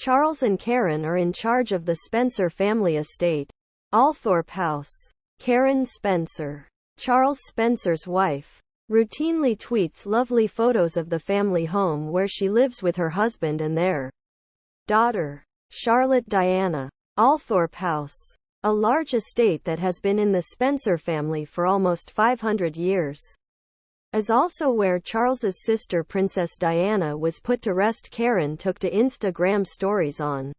Charles and Karen are in charge of the Spencer family estate, Althorpe House. Karen Spencer, Charles Spencer's wife, routinely tweets lovely photos of the family home where she lives with her husband and their daughter, Charlotte Diana. Althorpe House, a large estate that has been in the Spencer family for almost 500 years, is also where Charles's sister Princess Diana was put to rest. Karen took to Instagram stories on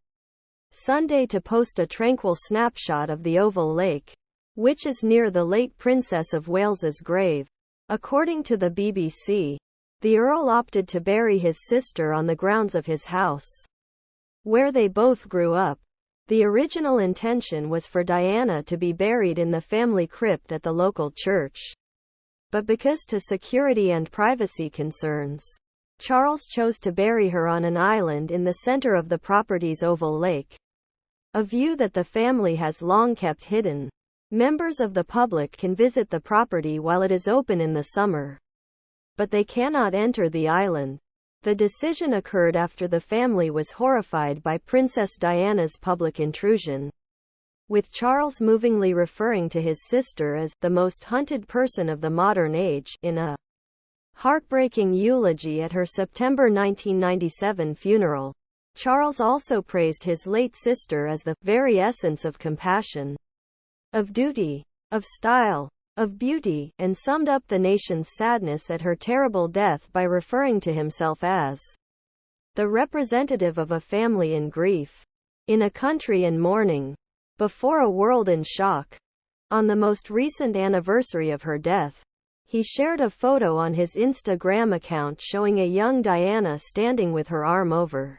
Sunday to post a tranquil snapshot of the Oval Lake, which is near the late Princess of Wales's grave. According to the BBC, the Earl opted to bury his sister on the grounds of his house, where they both grew up. The original intention was for Diana to be buried in the family crypt at the local church, but because to security and privacy concerns, Charles chose to bury her on an island in the center of the property's Oval Lake, a view that the family has long kept hidden. Members of the public can visit the property while it is open in the summer, but they cannot enter the island. The decision occurred after the family was horrified by Princess Diana's public intrusion, with Charles movingly referring to his sister as the most hunted person of the modern age in a heartbreaking eulogy at her September 1997 funeral. Charles also praised his late sister as the very essence of compassion, of duty, of style, of beauty, and summed up the nation's sadness at her terrible death by referring to himself as the representative of a family in grief, in a country in mourning, before a world in shock. On the most recent anniversary of her death, he shared a photo on his Instagram account showing a young Diana standing with her arm over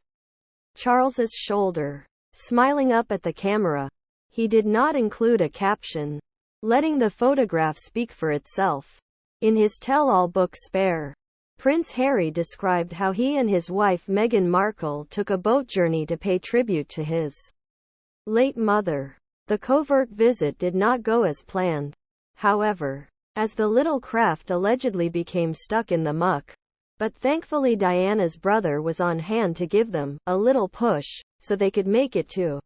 Charles's shoulder, smiling up at the camera. He did not include a caption, letting the photograph speak for itself. In his tell-all book Spare, Prince Harry described how he and his wife Meghan Markle took a boat journey to pay tribute to his late mother. The covert visit did not go as planned, however, as the little craft allegedly became stuck in the muck. But thankfully Diana's brother was on hand to give them a little push, so they could make it to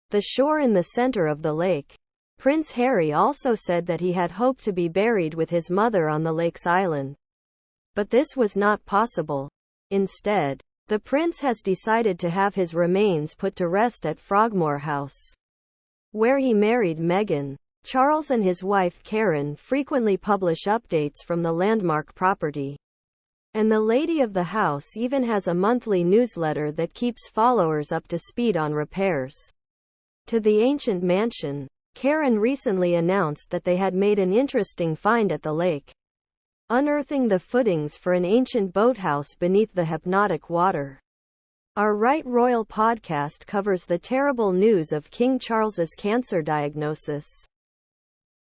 the shore in the center of the lake. Prince Harry also said that he had hoped to be buried with his mother on the lake's island, but this was not possible. Instead, the prince has decided to have his remains put to rest at Frogmore House, where he married Meghan. Charles and his wife Karen frequently publish updates from the landmark property, and the lady of the house even has a monthly newsletter that keeps followers up to speed on repairs to the ancient mansion. Karen recently announced that they had made an interesting find at the lake, unearthing the footings for an ancient boathouse beneath the hypnotic water. Our Right Royal podcast covers the terrible news of King Charles's cancer diagnosis.